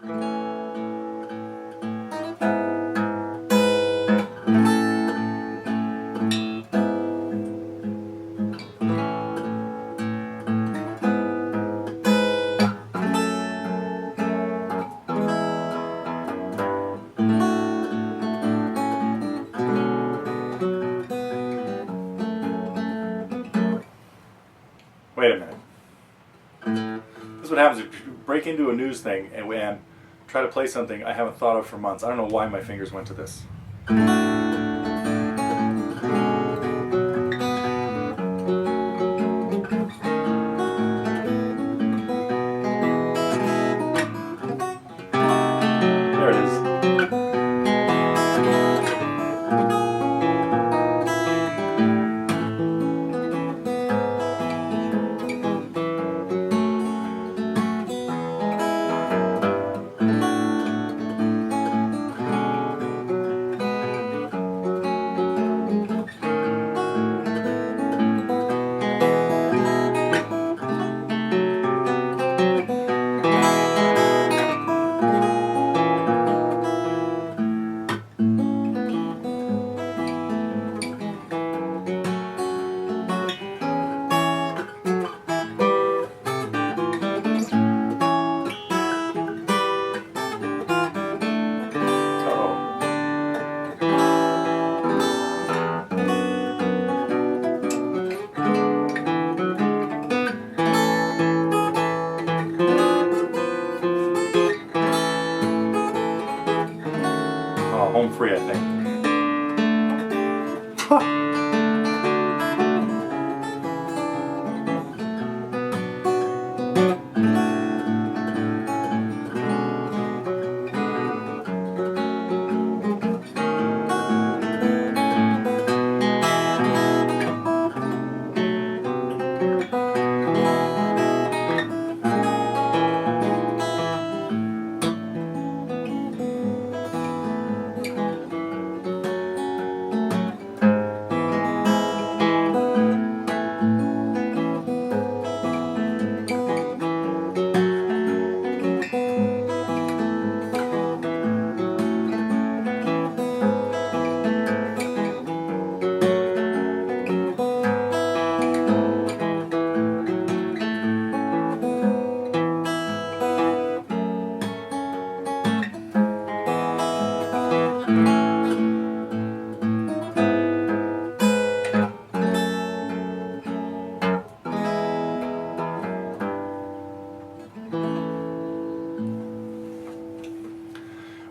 Wait a minute. This is what happens if you break into a news thing and try to play something I haven't thought of for months. I don't know why my fingers went to this. There it is. Home free, I think.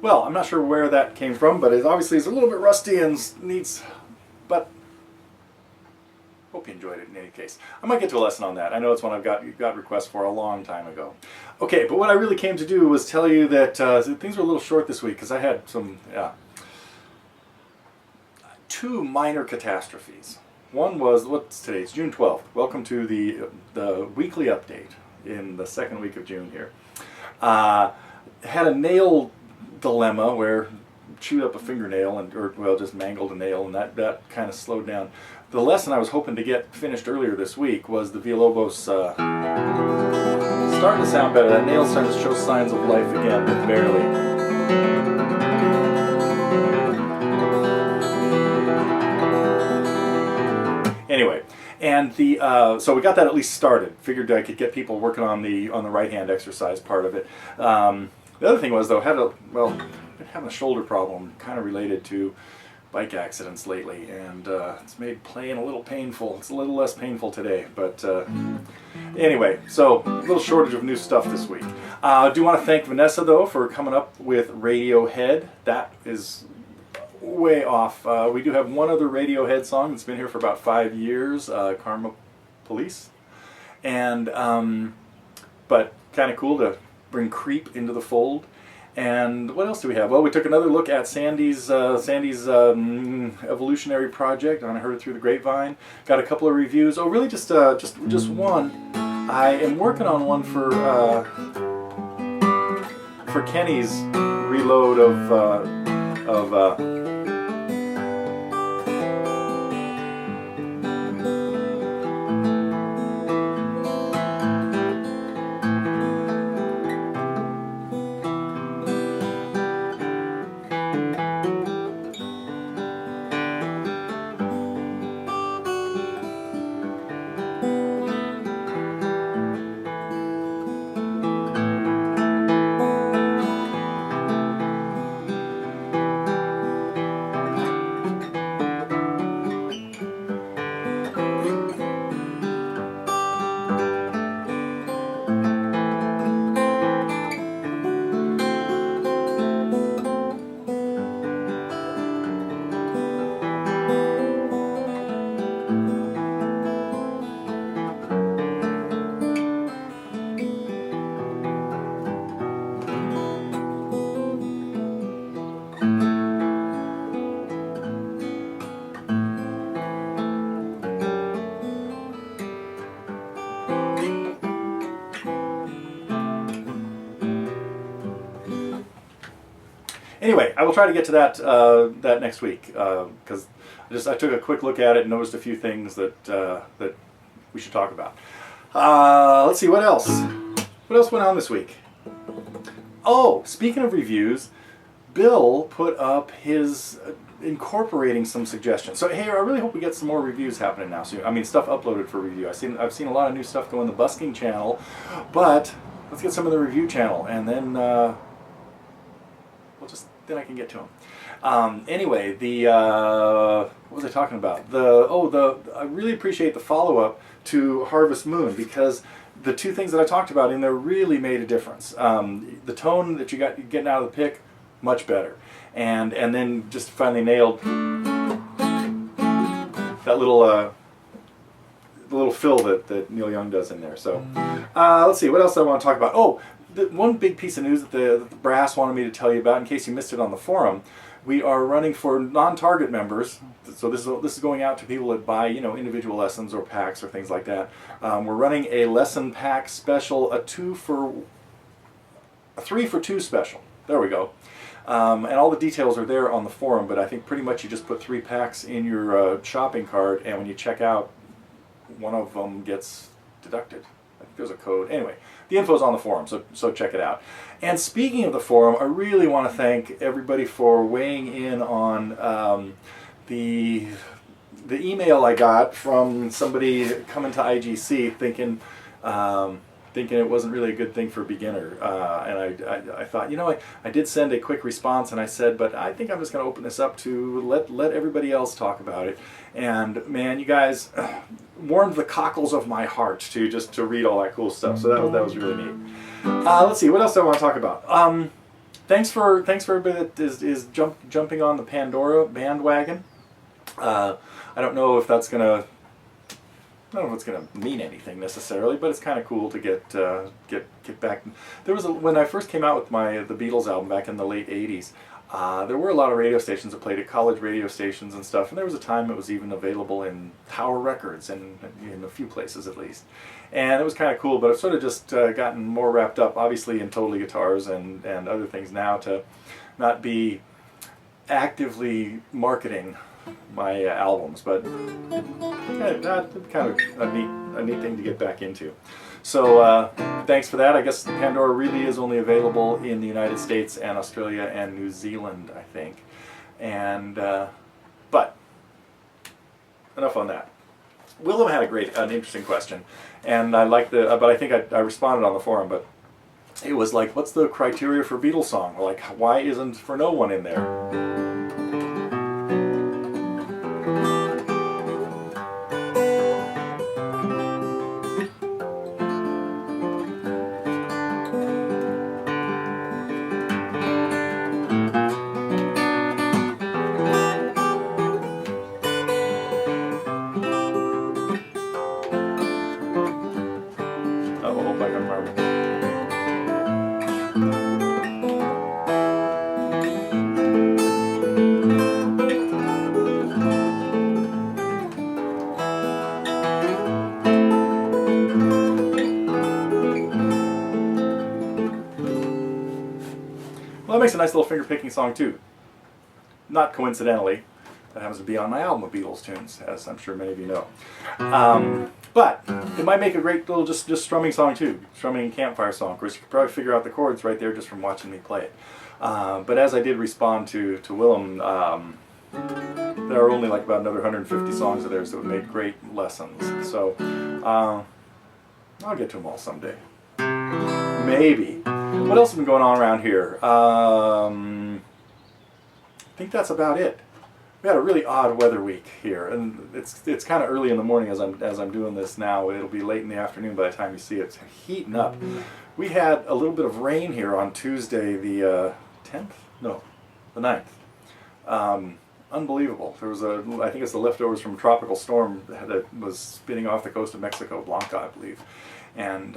Well, I'm not sure where that came from, but it obviously is a little bit rusty and needs, but hope you enjoyed it in any case. I might get to a lesson on that. I know it's one I've got requests for a long time ago. Okay, but what I really came to do was tell you that things were a little short this week because I had some, two minor catastrophes. One was, what's today? It's June 12th. Welcome to the weekly update in the second week of June here. Had a nail dilemma where chewed up a fingernail or just mangled a nail, and that kind of slowed down. The lesson I was hoping to get finished earlier this week was the Villa-Lobos starting to sound better. That nail's starting to show signs of life again, but barely. Anyway, and so we got that at least started. Figured I could get people working on the right hand exercise part of it. The other thing was, though, been having a shoulder problem, kind of related to bike accidents lately, and it's made playing a little painful. It's a little less painful today, but anyway, so a little shortage of new stuff this week. I do want to thank Vanessa, though, for coming up with Radiohead. That is way off. We do have one other Radiohead song that's been here for about 5 years, Karma Police, and but kind of cool to bring Creep into the fold. And what else do we have? Well, we took another look at Sandy's evolutionary project, and I heard it through the grapevine. Got a couple of reviews. Oh, really? Just one. I am working on one for Kenny's reload of Anyway, I will try to get to that next week because I took a quick look at it and noticed a few things that we should talk about. Let's see, what else? What else went on this week? Oh, speaking of reviews, Bill put up his incorporating some suggestions. So hey, I really hope we get some more reviews happening now soon. I mean, stuff uploaded for review. I've seen a lot of new stuff go in the Busking channel, but let's get some of the review channel, and then then I can get to them. Anyway, what was I talking about? I really appreciate the follow-up to Harvest Moon, because the two things that I talked about in there really made a difference. The tone that you're getting out of the pick, much better. And then just finally nailed that little fill that Neil Young does in there. So let's see, what else do I want to talk about? Oh, one big piece of news that the brass wanted me to tell you about, in case you missed it on the forum. We are running for non-target members, so this is going out to people that buy, individual lessons or packs or things like that. We're running a lesson pack special, a 3 for 2 special. There we go. And all the details are there on the forum, but I think pretty much you just put 3 packs in your shopping cart, and when you check out, one of them gets deducted. I think there's a code. Anyway, the info's on the forum, so check it out. And speaking of the forum, I really want to thank everybody for weighing in on the email I got from somebody coming to IGC thinking it wasn't really a good thing for a beginner. And I thought, I did send a quick response, and I said, but I think I'm just going to open this up to let everybody else talk about it. And man, you guys warmed the cockles of my heart to read all that cool stuff. So that was really neat. Let's see, what else do I want to talk about? Thanks for everybody that is jumping on the Pandora bandwagon. I don't know if that's gonna. I don't know if it's going to mean anything necessarily, but it's kind of cool to get back. There was when I first came out with the Beatles album back in the late '80s. There were a lot of radio stations that played at college radio stations and stuff, and there was a time it was even available in Tower Records and in a few places at least. And it was kind of cool, but I've sort of just gotten more wrapped up, obviously, in Totally Guitars and other things now, to not be actively marketing my albums, but that's kind of a neat thing to get back into. So thanks for that. I guess Pandora really is only available in the United States and Australia and New Zealand, I think. And but enough on that. Willem had an interesting question, and I like but I think I responded on the forum, but it was like, what's the criteria for Beatles song? Like, why isn't For No One in there? Well, that makes a nice little finger-picking song, too. Not coincidentally, that happens to be on my album of Beatles tunes, as I'm sure many of you know. But it might make a great little just strumming song, too. Strumming campfire song. Of course, you could probably figure out the chords right there just from watching me play it. But as I did respond to Willem, there are only like about another 150 songs of theirs that would make great lessons. So I'll get to them all someday. Maybe. What else has been going on around here? I think that's about it. We had a really odd weather week here, and it's kind of early in the morning as I'm doing this now. It'll be late in the afternoon by the time you see it. It's heating up. We had a little bit of rain here on Tuesday, the 10th? No, the 9th. Unbelievable. There was I think it's the leftovers from a tropical storm that was spinning off the coast of Mexico, Blanca, I believe, and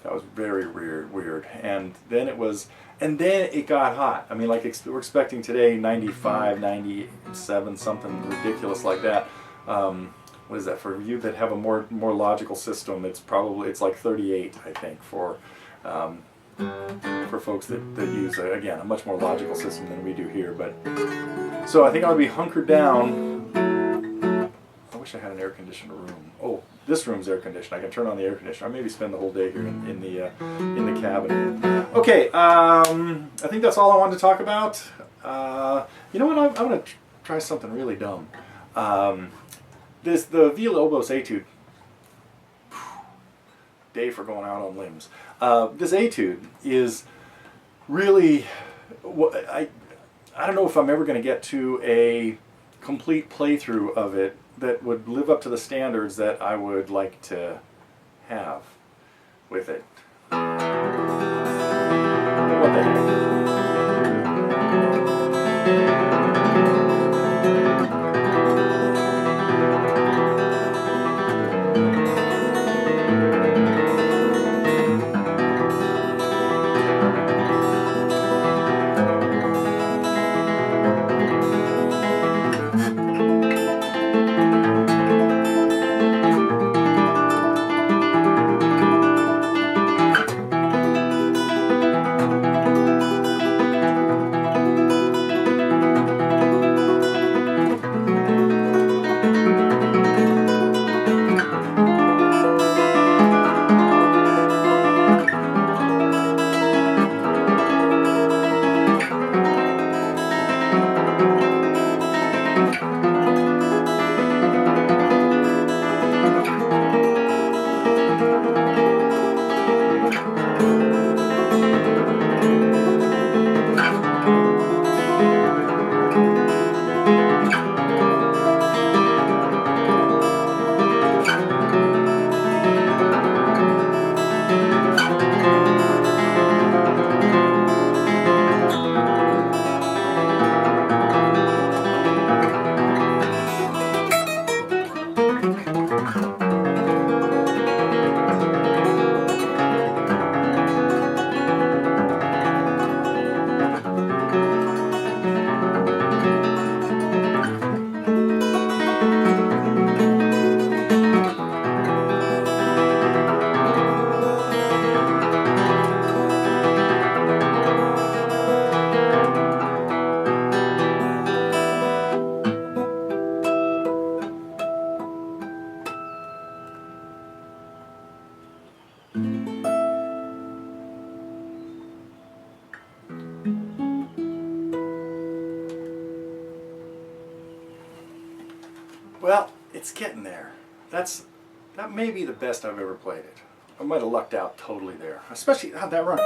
that was very weird. And then it got hot. I mean, like we're expecting today 95, 97, something ridiculous like that. What is that for you that have a more logical system? It's like 38, I think, for for folks that use, again, a much more logical system than we do here. But so I think I'll be hunkered down. I wish I had an air-conditioned room. Oh, this room's air-conditioned. I can turn on the air conditioner. I maybe spend the whole day here in the cabin. Okay, I think that's all I wanted to talk about. You know what? I'm going to try something really dumb. The Villa-Lobos Etude. Day for going out on limbs. This etude is really, I don't know if I'm ever going to get to a complete playthrough of it that would live up to the standards that I would like to have with it. What the heck? Well, it's getting there. That may be the best I've ever played it. I might have lucked out totally there. Especially, how'd that run?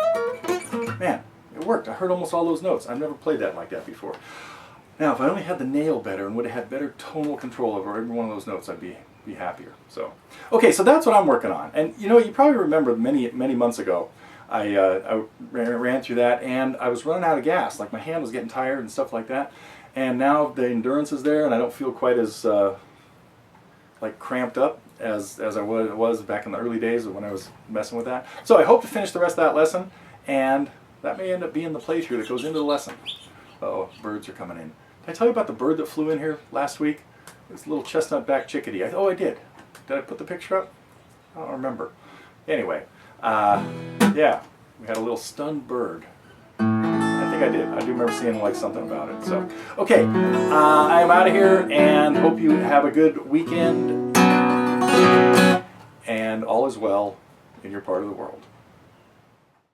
Man, it worked. I heard almost all those notes. I've never played that like that before. Now, if I only had the nail better and would have had better tonal control over every one of those notes, I'd be happier. So, okay, so that's what I'm working on. And you know, you probably remember many months ago, I ran through that, and I was running out of gas. Like my hand was getting tired and stuff like that. And now the endurance is there, and I don't feel quite as like cramped up as I was back in the early days when I was messing with that. So I hope to finish the rest of that lesson, and that may end up being the playthrough that goes into the lesson. Uh-oh, birds are coming in. Did I tell you about the bird that flew in here last week? This little chestnut-backed chickadee. Oh, I did. Did I put the picture up? I don't remember. Anyway, yeah, we had a little stunned bird. I think I did. I do remember seeing like something about it. So, okay, I am out of here, and hope you have a good weekend, and all is well in your part of the world.